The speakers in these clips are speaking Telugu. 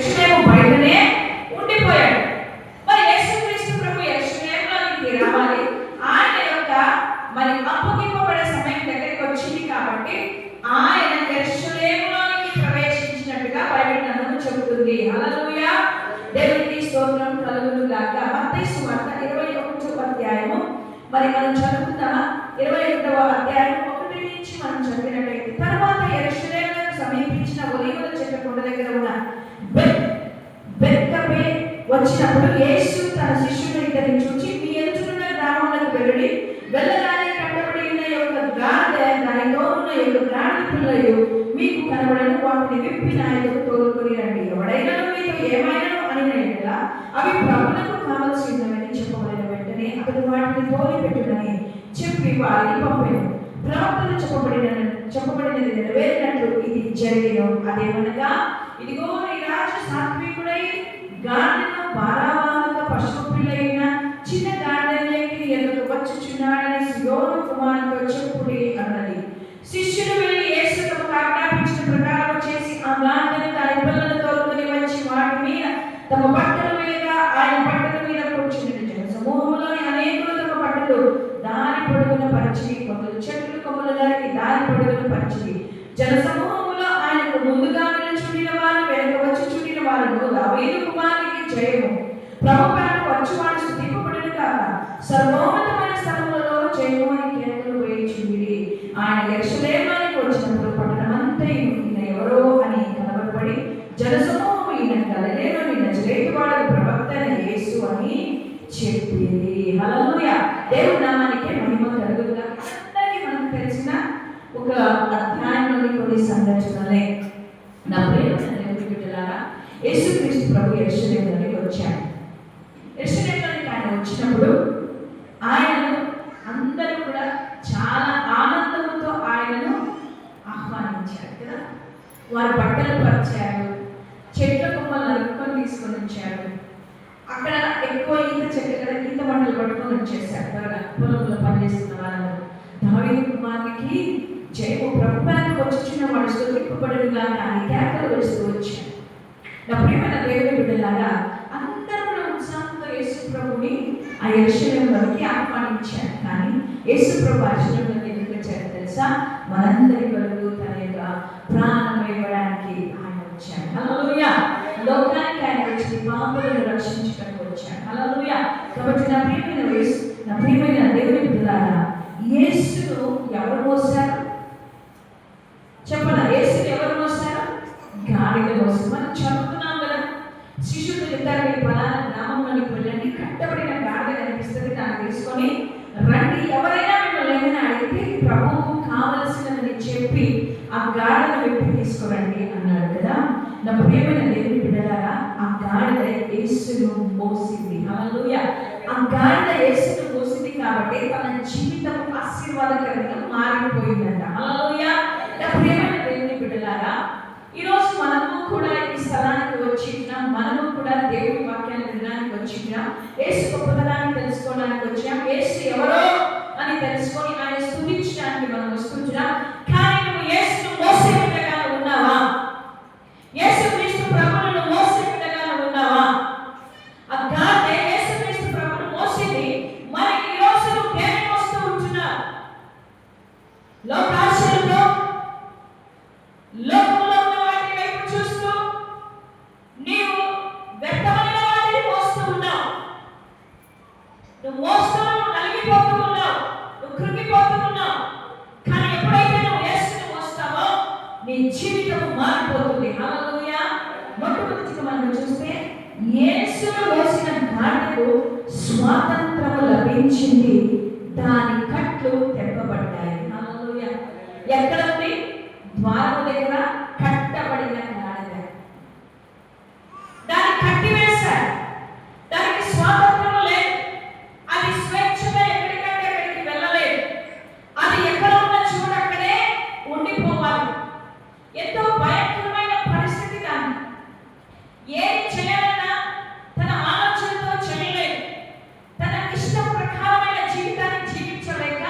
యెరూషలేము బయటనే ఉండిపోయాడు. మరి యేసుక్రీస్తు ప్రభు యెరూషలేములోనికి రావాలి. ఆయన యొక్క మరి అప్పగింపబడే సమయం దగ్గరికి వచ్చింది కాబట్టి ఆయన యెరూషలేములోనికి ప్రవేశించినట్టుగా బైబిల్ గ్రంథం చెబుతుంది. హల్లెలూయా, దేవునికి స్తోత్రం కలుగును గాక. మత్తయి సువార్త 21వ అధ్యాయము మరి మనం చదువుకుందామా? 21వ అధ్యాయం 1 నుంచి మనం చదివినట్లయితే, తర్వాత యెరూషలేముకు సమీపించిన ఒలీవల చెట్టు కొండ దగ్గర ఉన్న బెత్ఫగే వచ్చినప్పుడు యేసు తన శిష్యులను ఇద్దరిని చూచి, మీ ఎదురున్న గ్రామాలకు వెళ్ళి వెళ్ళగానే కట్టబడి ఉన్న యొక్క గాడిద దానితో ఉన్న యొక్క గాడిద పిల్లలు మీకు కనబడను, వాటిని విప్పి నా ఎదురు తోలుకొని రండి. ఎవడైనా మీతో ఏమైనా అని అవి ప్రభువులకు కావలసి ఉన్నవని చెప్పబడిన వెంటనే అతడు వాటిని తోలిపెట్టునని చెప్పి వారిని పంపాను. ప్రవక్తలు చెప్పబడినది నెరవేరినట్లు ఇది జరిగిన. అదేమనగా, ఇదిగో ఈ రాజు సాత్వికుడై గాడిదను భారవాహక పశువు పిల్లైన చిన్న గాడిదలోకి ఎదురు వచ్చుచున్నాడని సియోను కుమారునితో చెప్పుడి అన్నది. శిష్యులు వెళ్ళి యేసు తమకు ఆజ్ఞాపించిన ప్రకారం చేసి ఆ గాడిదను దాని పిల్లలను తోలుకొని వచ్చి వాటి మీద తమ బట్టల మీద ఆయన బట్టల మీద కూర్చుని జన సమూహంలోని అనేకులు తమ బట్టలు దారి పొడుగున పరిచి, కొందరు చెట్లు కొమ్మలు నరికి దారి పొడుగున పరిచి, జన సమూహంలో ఆయనకు ముందుగా నిలుచుండిన వారు వెనక వచ్చి చుండిన వారు దావీదు కుమారునికి జయము, ప్రభు పేరట వచ్చువాడు స్తుతింపబడును గాక, సర్వోన్నతమైన స్థలములలో జయము అని కేకలు వేయుచుండిరి. ఆయన యెరూషలేములోనికి వచ్చినప్పుడు పట్టణమంతా ఈయన ఎవరో అని కలవరపడి జనసమూహం ఈయన గలిలయలోని నజరేతువాడు ప్రవక్త అయిన యేసు అని చెప్పింది. హల్లెలూయా, దేవుని నామానికి మహిమ కలుగును గాక. అందరికీ మనకు తెలిసిన ఒక అధ్యాయంలోని కొన్ని సంఘటనలే. నా ప్రియమైన దేవుని బిడ్డలారా, యేసుక్రీస్తు ప్రభు యెరూషలేములోనికి వచ్చాడు. యెరూషలేములోనికి ఆయన వచ్చినప్పుడు ఆయనను అందరూ కూడా చాలా ఆనందంతో ఆయనను ఆహ్వానించారు కదా. వారు బట్టలు పరిచారు, చెట్ల కొమ్మలు నరుక్కొని తీసుకొని వచ్చారు. అక్కడ ఎక్కువ ఈత చెట్లు కదా, ఈత బట్టలు పట్టుకొని వచ్చేసారు. త్వరగా పొలంలో పనిచేస్తున్న వాళ్ళు దావీదు కుమారునికి జయము, ప్రభుత్వానికి వచ్చుచున్న వాడు స్తుతింపబడునుగా అని కేకలు వేస్తూ వచ్చారు. నా ప్రియమైన దేవుని బిడ్డలారా, అందరూ కూడా ఉత్సాహంతో యేసు ప్రభుని ఆ యెరూషలేములోకి ఆహ్వానించారు. కానీ యేసు ప్రభు యెరూషలేములోకి ఎందుకు వచ్చారు తెలుసా? మనందరి కొరకు తన యొక్క ప్రాణం ఇవ్వడానికి ఆయన వచ్చాడు. హల్లెలూయా, లోకానికి ఆయన వచ్చి పాపులను రక్షించడానికి వచ్చాడు. హల్లెలూయా. కాబట్టి నా ప్రియమైన దేవుని బిడ్డలారా, యేసును ఎవరు మోసారు చెప్పనా? యేసుని ఎవరు మోసారు? గాడిద మోసారు. మనం చదువుతున్నాం కదా, శిష్యులు చెప్తారు, మీరు పలానా గ్రామంలోనికి వెళ్ళండి, కట్టబడిన గాడిద కనిపిస్తుంది, దాన్ని తీసుకొని రండి. ఎవరైనా మిమ్మల్ని ఏమైనా అడిగితే ప్రభువుకు కావలసినదని చెప్పి ఆ గాడిదను విప్పి తీసుకురండి అన్నాడు కదా. నా ప్రియమైన దేవుని బిడ్డలారా, ఆ గాడిద యేసును మోసింది. హల్లెలూయా. ఆ గాడిద యేసును మోసింది కాబట్టి తన జీవితం ఆశీర్వాదకరంగా మారిపోయిందంట. హల్లెలూయా. నా ప్రియమైన దేవుని బిడ్డలారా, ఈరోజు మనము కూడా ఈ స్థలానికి వచ్చినాం, మనము కూడా దేవుని వాక్యాన్ని వినడానికి వచ్చినాం, యేసు గొప్పతనాన్ని తెలుసుకోవడానికి వచ్చాం, యేసు ఎవరో అని తెలుసుకొని ఆయన స్తుతించడానికి మనం వస్తున్నాం. కానీ నువ్వు యేసును మోసే విధంగా ఉన్నావా? యేసుక్రీస్తు ప్రభువును మోసే విధంగా ఉన్నావా? ఆ గాడిద యేసుక్రీస్తు ప్రభువును మోసింది. మరి ఈ రోజు నువ్వు దేన్ని మోస్తూ ఉంటున్నావు? లోకాశలతో, లోకంలో ఉన్న వాటి వైపు చూస్తూ నీవు వ్యర్థమైన వాటిని మోస్తూ ఉన్నావు. నువ్వు మోస్తూ నలిగిపోతూ ఉన్నావు, నువ్వు కృంగిపోతూ ఉన్నావు. కానీ ఎప్పుడైతే నువ్వు యేసుని మోస్తావో నీ జీవితం మారిపోతుంది. హల్లెలూయా. మొట్టమొదటిగా మనం చూస్తే యేసును మోసిన గాడిదకు స్వాతంత్రము లభించింది, దాని కట్లు తెప్పబడ్డాయి. హల్లెలూయా. ఎక్కడ ఉంది? ద్వారము దగ్గర కట్టబడిన గాడిద. దాన్ని కట్టివేశారు, దానికి స్వాతంత్రం లేదు, అది స్వేచ్ఛగా ఎక్కడికంటే ఎక్కడికి వెళ్ళలేదు, అది ఎక్కడ ఉన్న చూడ అక్కడే ఉండిపోవాలి. ఎంతో భయంకరమైన పరిస్థితి. దాన్ని ఏది చేయాలన్నా తన ఆలోచనతో చేయలేదు, తన ఇష్టం ప్రకారమైన జీవితాన్ని జీవించలేక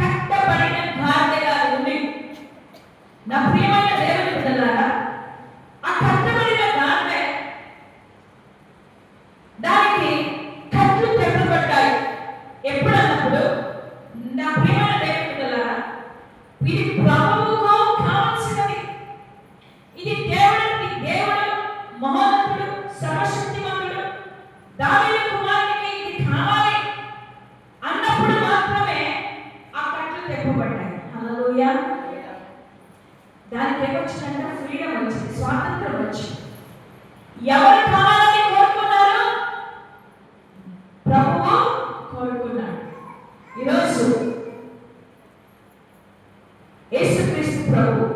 కట్టబడిన గాడిదగా ఉంది. నా ప్రియమైన దేవుని బిడ్డలారా, వచ్చిందంటే ఫ్రీడమ్ వచ్చింది, స్వాతంత్రం వచ్చింది. ఎవరు కావాలని కోరుకున్నారు? ప్రభువు కోరుకున్నాడు. ఈరోజు యేసుక్రీస్తు ప్రభు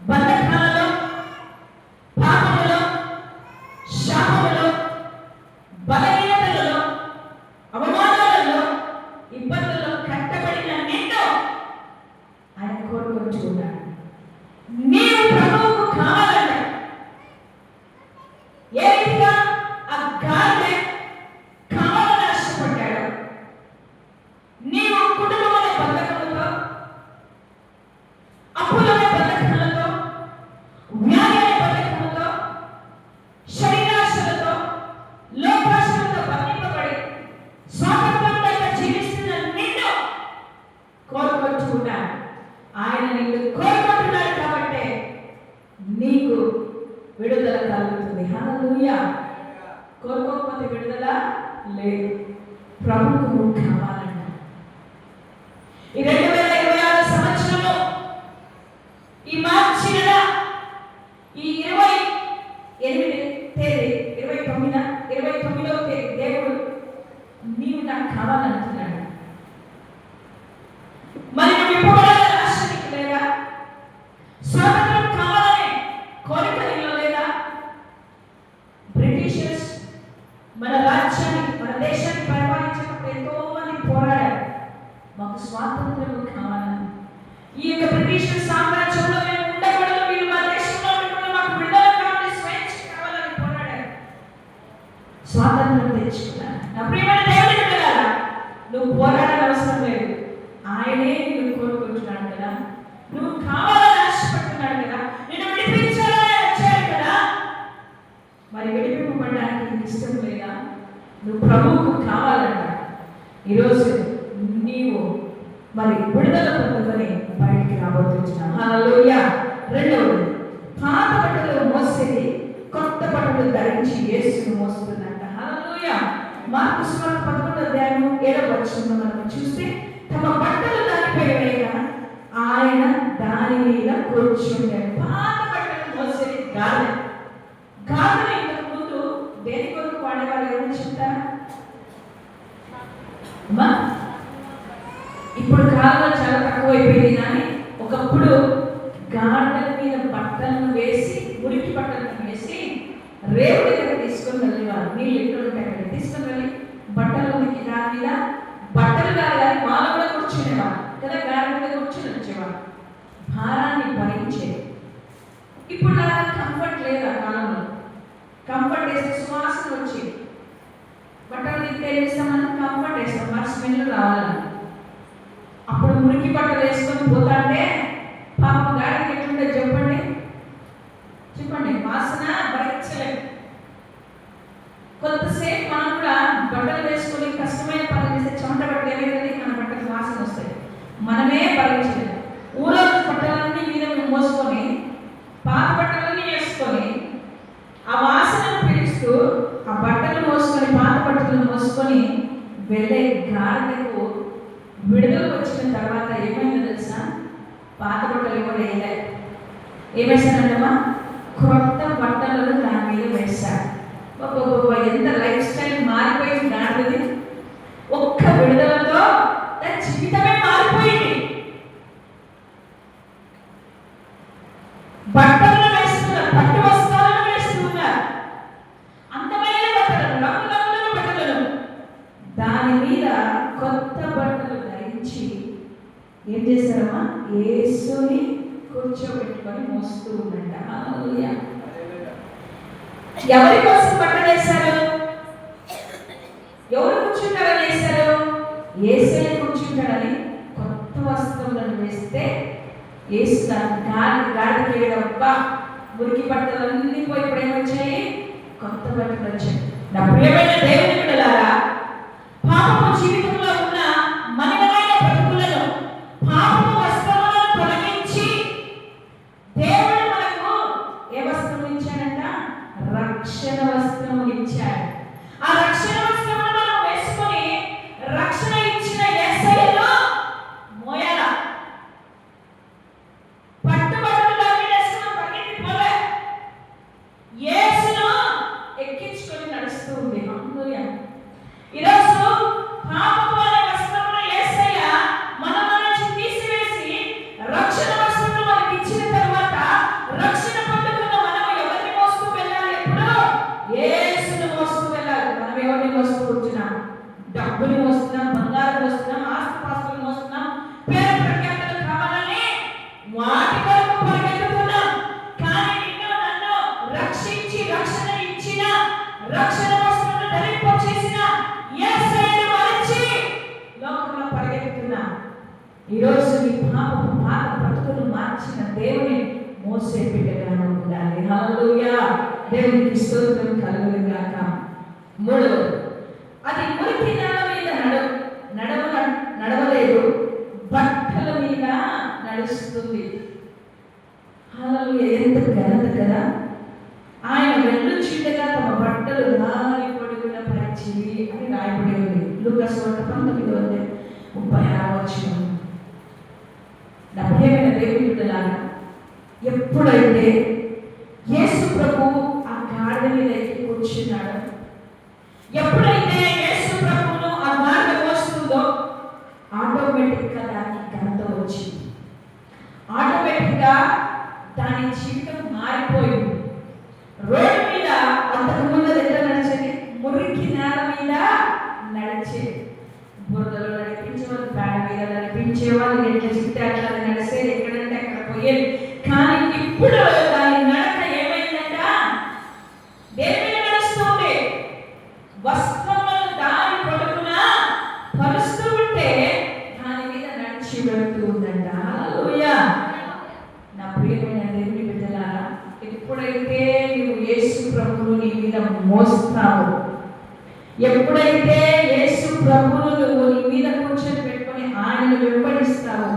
బంధకాలలో, పాపములో, శాపములో, బలహీనతలలో, అవమానాలలో, ఇబ్బందుల్లో కట్టబడిన నిన్ను ఆయన కోరుకుంటున్నాడు. నీవు ప్రభువుకు కావాలంట. ఏ రీతిగా ఆ గాలి కావాలని ఆశపడ్డాడు. నీవు కుటుంబంలో బంధకములతో, అప్పులనే బంధకములతో, వ్యాధి బంధకములతో, శరీరాశలతో, లోకాశలతో బంధింపబడి స్వాతంత్రం లేక జీవిస్తున్న నిన్ను కోరుకుంటున్నాడు. ఆయన నిన్ను కోరుకుంటున్నాడు కాబట్టి నీకు విడుదల కలుగుతుంది. హల్లెలూయా. కోరుకోకపోతే విడుదల లేదు. ప్రభువుకు నువ్వు కావాలంట. ఈ 2026 సంవత్సరంలో ఈ మార్చి నెల ఈ 28వ తేదీ 29వ తేదీ దేవుడు నీవు నాకు కావాలంటున్నాడు. మరి నువ్వు ఇవ్వబడాలని ఆశ నీకు లేదా? స్వాతంత్రం కావాలనే కోరిక నీలో లేదా? బ్రిటిషర్స్ మన రాజ్యాన్ని, మన దేశాన్ని పరిపాలించినప్పుడు ఎంతో మంది పోరాడారు, మాకు స్వాతంత్రం కావాలని. ఈ యొక్క బ్రిటిషర్ సామ్రాజ్యంలో మేము ఉండకూడదు, వీళ్ళు మా దేశంలో ఉండకూడదు, మాకు విడుదల కావాలి, స్వేచ్ఛ కావాలని పోరాడారు. స్వాతంత్రం తెచ్చుకున్నాను. నా ప్రియమైన దేవుని బిడ్డలారా, నువ్వు పోరాడాల్సిన అవసరం లేదు. ఆయనే నువ్వు కోరుకుంటున్నాడు కదా, నువ్వు కావాలని ఆశపడుతున్నాడు కదా, నేను విడిపించాలని వచ్చాడు కదా. మరి విడిపింపబడడానికి నీకు ఇష్టం లేదా? నువ్వు ప్రభువుకు కావాలంట. ఈరోజు నీవు మరి విడుదల పొందుకొని బయటికి రాబోతున్నావు. హల్లెలూయా. రెండవది, పాత బట్టలు మోసేది కొత్త బట్టలు ధరించి యేసును మోస్తున్నట్ట. హల్లెలూయా. మార్కు సువార్త 11వ అధ్యాయం 7వ వచనంలో మనం చూస్తే, తమ బట్టలు దానిపై వేయగా ఆయన దాని మీద కూర్చుంటాడు. పాత బట్టలు మోసేది గాలి. గాలిని ఇంతకు ముందు దేని కొరకు వాడేవాళ్ళు ఎవరు చెప్తారా? అమ్మా, ఇప్పుడు కాలం చాలా తక్కువైపోయింది, కానీ ఒకప్పుడు గాడిదల మీద బట్టలను వేసి, మురికి బట్టలను వేసి రేవు దగ్గర తీసుకొని వెళ్ళేవారు. నీళ్ళు ఎక్కడ ఉంటే అక్కడ తీసుకొని వెళ్ళి బట్టలు ఉనికి దాని మీద బట్టలు కానీ మాల కూడా కూర్చునేవారు కదా, గాడి మీద కూర్చొని వచ్చేవారు, భారాన్ని భరించేది. ఇప్పుడు అలా కంఫర్ట్ లేదు. ఆ కాలంలో కంఫర్ట్ వేస్తే సువాసన వచ్చేది. బట్టలు తింటే ఏం చేస్తామని కంఫర్ట్ వేస్తాం, మన స్మెల్ రావాలని. అప్పుడు మురికి బట్టలు వేసుకొని పోతాంటే పాపం గాడికి ఎట్లుంటే చెప్పండి, వాసన భరించలేదు. కొంతసేపు మనం కూడా బట్టలు వేసుకొని కష్టమైన పనులు చేస్తే చెమట బట్ట ఏమైతుంది, మన బట్టలు వాసన వస్తాయి, మనమే భరించలేదు. ఊరో బట్టలన్నీ మీద మోసుకొని, పాత బట్టలన్నీ వేసుకొని, ఆ వాసనను పీలుస్తూ, ఆ బట్టలు మోసుకొని, పాత బట్టలు మోసుకొని వెళ్ళే గాడిదకు విడుదల వచ్చిన తర్వాత ఏమైందో తెలుసా? పాత బట్టలు కూడా వేయలే. ఏమేశానంటమ్మా? క్రొత్త బట్టలను దాని మీద వేశాడు. ఎంత లైఫ్ స్టైల్ మారిపోయింది గాడిదది. ఒక్క విడుదలతో దాని జీవితమే మారిపోయింది. బట్టలను వేస్తున్నారు, పట్టు వస్త్రాలను వేస్తున్నారు, అందమైన బట్టలను, రంగురంగుల బట్టలను, దాని మీద కొత్త బట్టలు ధరించి ఏం చేశారమ్మా? యేసుని కూర్చోబెట్టుకొని మోస్తూ ఉందంట. హల్లెలూయా. ఎవరి కోసం బట్టలు వేశారు? ఎవరు కూర్చుంటారని వేశారు? యేసుని కూర్చుంటాడని కొత్త వస్త్రములను వేస్తే యేసు గాడికి వేయడబ్బా, మురికి బట్టలన్నీ పోయి ఇప్పుడు ఏమొచ్చాయి? కొత్త బట్టలు వచ్చాయి. నా ప్రియమైన దేవుని బిడ్డలారా, పాపపు జీవితంలో ఉన్న మలినమైన బ్రతుకులను, పాపపు వస్త్రములను తొలగించి దేవుడు మనకు ఏ వస్త్రం ఇచ్చాడంట? రక్షణ వస్త్రము ఇచ్చాడు. ఆ రక్షణ వస్త్రమును మనం వేసుకొని రక్షణ ఇచ్చిన యేసయ్యను మోయాల. పట్టుబట్టలు మోస్తున్నాం, బంగారం మోస్తున్నాం, ఆస్తిపాస్తులు మోస్తున్నాం, పేరు ప్రఖ్యాతలు కావాలని వాటి కొరకు పరిగెత్తుతున్నాం. కానీ నిన్ను నన్ను రక్షించి రక్షణ ఇచ్చిన, రక్షణ వస్త్రాలను ధరింపచేసిన యేసయ్యను మరిచి లోకంలో పరిగెత్తుతున్నాం. ఈరోజు నీ పాత బ్రతుకును మార్చిన దేవుని మోసే బిడ్డగా ఉండాలి. హల్లెలూయా, దేవునికి స్తోత్రం కలుగును గాక. మూడవది, అది మురికి నేల మీద నడవలేదు, బట్టల మీద నడుస్తుంది. హల్లెలూయా, ఎంత ఘనత కదా. ఆయన వెళ్ళుచుండగా తమ బట్టలు దారి పొడుగున పరిచివి అని రాయబడి ఉంది. లూకాసు వార్త 19:36. నా ప్రియమైన దేవుని బిడ్డలారా, ఎప్పుడైతే యేసు ప్రభువు ఆ గాడిద మీద ఎక్కి కూర్చున్నాడో, ఎప్పుడైతే యేసు ప్రభువును ఆ గాడిద మోస్తుందో, ఆటోమేటిక్గా దానికి ఘనత వచ్చింది. ఆటోమేటిక్గా దాని జీవితం మారిపోయింది. రోడ్డు మీద అంతకుముందు ఎట్లా నడిచేది? మురికి నేల మీద నడిచేది. బురదలో నడిపించేవాళ్ళు, పేడ మీద నడిపించేవాళ్ళు, ఎట్లా చెప్తే అట్లా నడిచేది, ఎక్కడంటే అక్కడ పోయేది. కానీ ఇప్పుడు దాని నడక ఏమైందంట? దేని మీద నడుస్తుంది? వస్త్రములను దారి పొడుగున పరుస్తూ ఉంటే దాని మీద నడిచి వెళ్తూ ఉందంట. హల్లెలూయా, నా ప్రియమైన దేవుని బిడ్డలారా, ఎప్పుడైతే నువ్వు యేసు ప్రభువును నీ మీద మోస్తావో, ఎప్పుడైతే యేసు ప్రభువును నువ్వు నీ మీద కూర్చొని పెట్టుకొని ఆయనను వెంబడిస్తావో,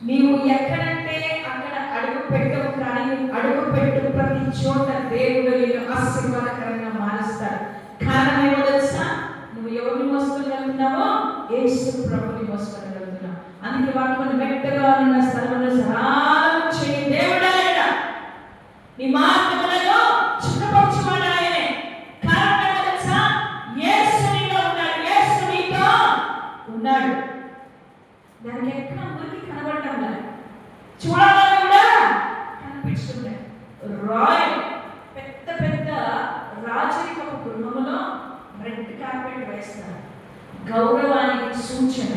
నీవు ఎక్కడంటే అక్కడ అడుగు పెట్టవు. కానీ అడుగు పెట్టు ప్రతి చోట దేవుడు నిన్ను ఆశీర్వాదకరంగా మారుస్తాడు. కారణం ఏమో తెలుసా? నువ్వు ఎవరిని మోసుకొని వెళ్తున్నావో యేసు ప్రభుని మోసుకొని వెళ్తున్నావు. అందుకే వాటిని మెట్టగా ఉన్న స్థలంలో సరాలం చేయి దేవుడు ఆయన. నీ మార్గములను చుట్టపరచువాడు ఆయనే. కారణం ఏమో తెలుసా? యేసు నీలో ఉన్నాడు, యేసు నీతో ఉన్నాడు. దానికి ఎక్కడ మురికి కనబడటం లేదు, చూడాలని కూడా కనిపిస్తుంది. రాయల్ పెద్ద పెద్ద రాజరికపు గృహంలో రెడ్ కార్పెట్ వేస్తారు, గౌరవానికి సూచన.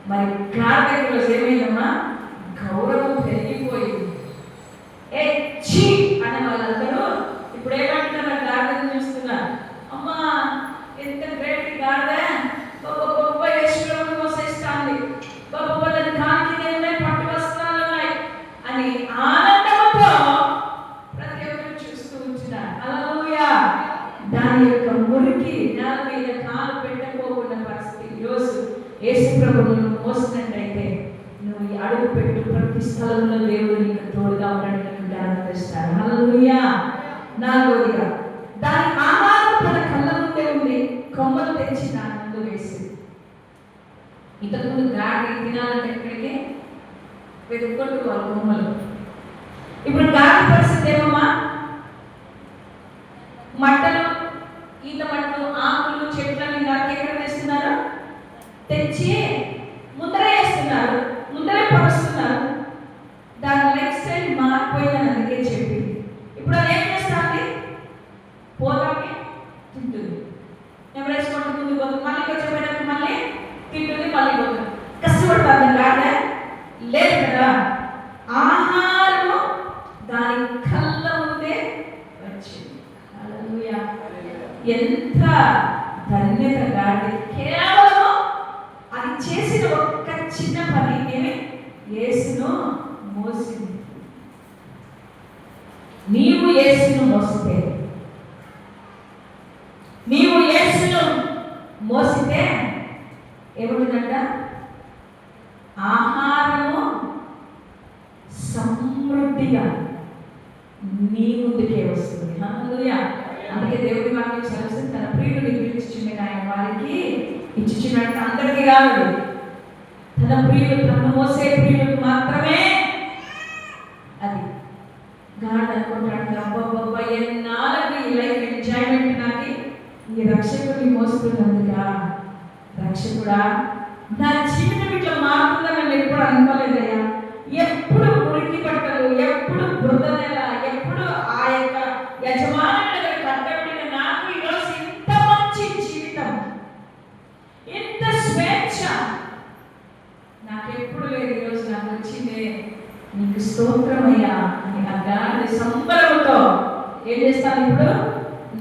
మరి గాడిదకు ఏమైందమ్మా? గౌరవం పెరిగిపోయింది. ఏ చీ అనే వాళ్ళందరూ ఇప్పుడు ఏమంటున్నారు? గాడిదను చూస్తున్నారు. అమ్మా ఎంత గ్రేట్ గాడిద, గొప్ప యేసుప్రభువును మోసేస్తాంది, గొప్ప దాని కాకి ఉన్నాయి, పట్టు వస్త్రాలు ఉన్నాయి అని ఆనందంతో ప్రతి ఒక్కరు చూస్తూ ఉంటున్నారు. హల్లెలూయా, దాని యొక్క మురికి నేల మీద కాలు పెట్టకపోకుండా పరిస్థితి. ఈరోజు యేసు ప్రభువును మోసినట్టయితే నువ్వు ఈ అడుగు పెట్టు ప్రతి స్థలంలో దేవుడు నీకు తోడుగా ఉండడానికి జ్ఞానమిస్తాడు. హల్లెలూయా. నాలుగోదిగా, దాని ఆహారం తన కళ్ళ ముందే ఉంది, కొమ్మలు తెచ్చి దాని ముందు వేసింది. ఇంతకుముందు గాడి తినాలంటే ఎక్కడికి వెతుక్కుంటూ వాళ్ళు కొమ్మలు. ఇప్పుడు గాడి పరిస్థితి ఏమమ్మా? మట్టలు, ఈత మట్టలు, ఆకులు, చెట్లని గాడికి ఎక్కడ తెస్తున్నారు? తెచ్చి ముందరే వేస్తున్నారు, ముందరే పరుస్తున్నారు. దాని లైఫ్ స్టైల్ మారిపోయిందని అందుకే చెప్పి ఇప్పుడు అది ఏం చేస్తుంది? పోతాకి తింటుంది, ఎవరేసుకుంటూ ముందు పోతుంది, మళ్ళీ వచ్చేపోయినట్టు మళ్ళీ తింటుంది, మళ్ళీ పోతుంది. కష్టపడుతుంది కాదా? లేదు కదా. ఆహారము దాని కళ్ళ ముందే వచ్చింది. హల్లెలూయా, ఎంత ధన్యత గాడి. కేవలం అది చేసిన ఒక్క చిన్న పని యేసును మోసింది. నీవు యేసును మోసితే, నీవు యేసును మోసితే ఏముంటుందంట? ఆహారము సమృద్ధిగా నీ ముందుకే వస్తుంది. హల్లెలూయా. అందుకే దేవుడి వాక్యం చదువుతుంది, తన ప్రియుడిని పిలిచిచుండగా ఆయన వారికి ఇచ్చుచున్నట్టు. అందరికీ కాదు, తన ప్రియుడు, తను మోసే ప్రియుడికి మాత్రమే. అది గాడ్ అనుకుంటాడు, అబ్బబ్బబ్బ ఎన్నాళ్ళకి ఈ లైఫ్ ఎంజాయ్మెంట్ నాకు ఈ రక్షకుడిని మోస్తున్నందుగా. రక్షకుడా, నా జీవితం ఇట్లా మారుతుందని నేను ఎప్పుడు అనుకోలేదయ్యా. ఎప్పుడు మురికి బట్టలు, ఎప్పుడు బురద నెల, ఎప్పుడు ఆ యొక్క యజమానుల దగ్గర కట్టబడిన నాకు ఈరోజు ఇంత మంచి జీవితం, నీకు స్తోత్రమయ్యా అని ఆ గాడిద సంబరముతో ఏం చేస్తాను ఇప్పుడు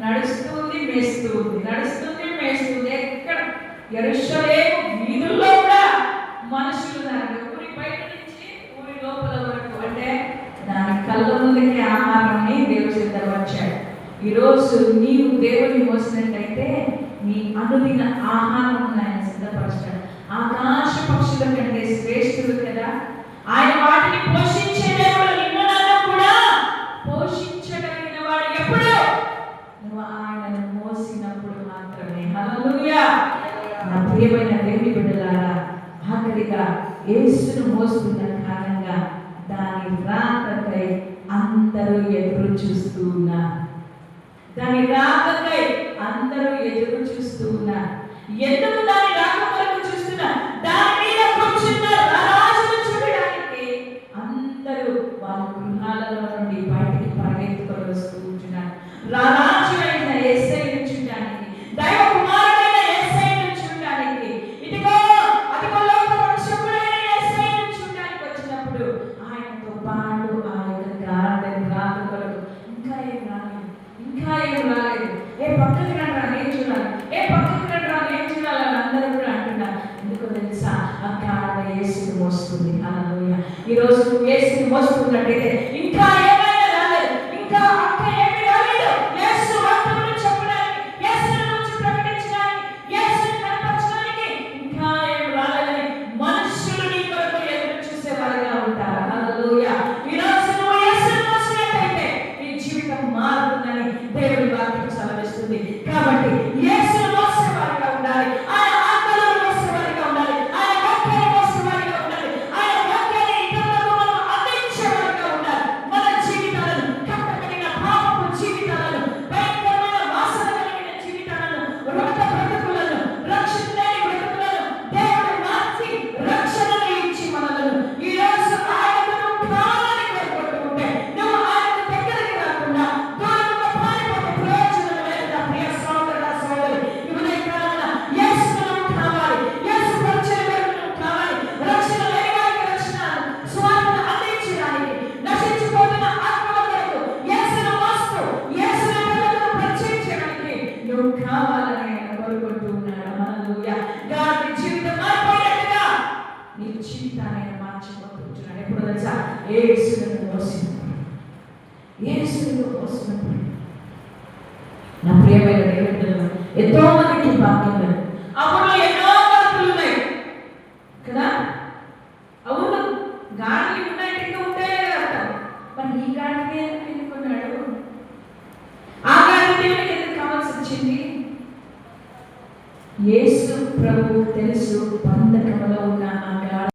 నడుస్తుంది మేస్తుంది, నడుస్తుంది మేస్తుంది. ఎక్కడ యెరూషలేము వీధుల్లో కూడా మనుషులు ఉన్నారు. ఊరి బయట నుంచి ఊరి లోపల వరకు, అంటే దాని కళ్ళ ముందుకి ఆహారాన్ని దేవుడు సిద్ధపరిచాడు. ఈరోజు నీవు దేవుని మోసినట్టయితే నీ అనుదిన ఆహారం ఆయన సిద్ధపరచాడు. ఆకాశ పక్షుల కంటే శ్రేష్ఠుడు కదా ఆయన. వాటిని పోషించే దేవుడు నిన్ను నన్ను కూడా పోషించగలిగిన వాడు ఎప్పుడు నువ్వు ఆయనను మోసినప్పుడు మాత్రమే. హల్లెలూయా. నా ప్రియమైన దేవుని బిడ్డలారా, ఆఖరిగా యేసును మోస్తున్న కారణంగా దాని రాకకై అందరూ ఎదురు చూస్తూ ఉన్నారు. దాని రాకకై అందరూ ఎదురు చూస్తూ ఉన్నారు. ఎందుకు దాని రాక కొరకు చూస్తున్నారు? దాని మీద కూర్చున్న రాజును చూడడానికి అందరూ వాళ్ళ గృహాలలో నుండి బయటికి పరిగెత్తుకొని వస్తూ ఉంటున్నారు. రాజు అయిన యేసయ్యను చూడడానికి, దైవ కుమారుడైన యేసయ్యను చూడడానికి, ఇదిగో అదిగో లోక రక్షకుడైన యేసయ్యను చూడడానికి వచ్చినప్పుడు ఆయనతో పాటు ఆ యొక్క గాడిద రాక కొరకు ఇంకా ఏం రాలేదు, ఇంకా ఏం రాలేదు. ఏ పక్కకి రండి నేను చూడాలి, ఏ పక్కకి రండి నేను చూడాలి అని అందరూ కూడా అంటున్నారు. ఎందుకో తెలుసా? ఆ గాడిద యేసుని మోస్తుంది. హల్లెలూయా. ఈరోజు నువ్వు యేసుని మోస్తున్నట్టయితే ఇంకా ఏమైనా రాలేదు, ఇంకా అక్క ఏమీ రాలేదు. యేసు వాక్యమును చెప్పడానికి, యేసుని గురించి ప్రకటించడానికి, యేసుని కనపరచడానికి ఇంకా ఏం రాలేదని మనుషులు నీ కొరకు ఎదురు చూసేవారుగా ఉంటారు. హల్లెలూయా. ఈరోజు నువ్వు యేసుని మోసినట్టయితే నీ జీవితం మారుతుందని దేవుని వాక్యం సెలవిస్తుంది. కాబట్టి యేసును మోసేవారిగా ఉండాలి, ఆయన ఆత్మలను మోసేవారిగా ఉండాలి, ఆయన వాక్యాన్ని మోసేవారిగా ఉండాలి, ఆయన వాక్యాన్ని ఇతరులకు మనం అందించేవారిగా ఉండాలి. మన జీవితాలను, కట్టబడిన పాపపు జీవితాలను, భయంకరమైన వాసన కలిగిన జీవితాలను, వృత బ్రతుకులను, రక్షణ లేని బ్రతుకులను దేవుడు మార్చి రక్షణను ఇచ్చి మనలను ఈరోజు ఆయనను కావాలని కోరుకుంటూ ఉంటే నువ్వు ఆయనకు దగ్గరికి రాకుండా దూరంగా పారిపోతే ప్రయోజనం లేదు. నా ప్రియ సోదర సోదరి, ఈ ఉదయకాలమున యేసును కావాలి, యేసు పరిచర్యను కావాలి. రక్షణ లేని వారికి రక్షణను, సువార్తను అందించడానికి, నశించిపోతున్న ఆత్మల కొరకు యేసును మోస్తూ యేసుని పిల్లలకు పరిచయం చేయడానికి నువ్వు కావాలని ఆయన కోరుకుంటూ ఉన్నాడు. హల్లెలూయా. గాడి జీవితం మారిపోయినట్టుగా నీ జీవితాన్ని ఆయన మార్చిపోతున్నాడు. ఎప్పుడు తెలుసా? యేసును మోసినప్పుడు, యేసును మోసినప్పుడు. నా ప్రియమైన దేవుడు, ఎంతో మందికి భాగ్యం లేదు. అప్పుడు ఎన్నో మార్పులు ఉన్నాయి కదా. అవును, గాడిలు ఉన్నాయంటే ఇంకా ఉంటాయని అర్థం. మరి ఈ గాడిని ఎందుకు ఎన్నుకున్నాడు? ఆ గాడి దేవుడికి ఎందుకు కావాల్సి వచ్చింది? యేసు ప్రభువు తెలుసు బంధకంలో ఉన్న ఆ గాడిద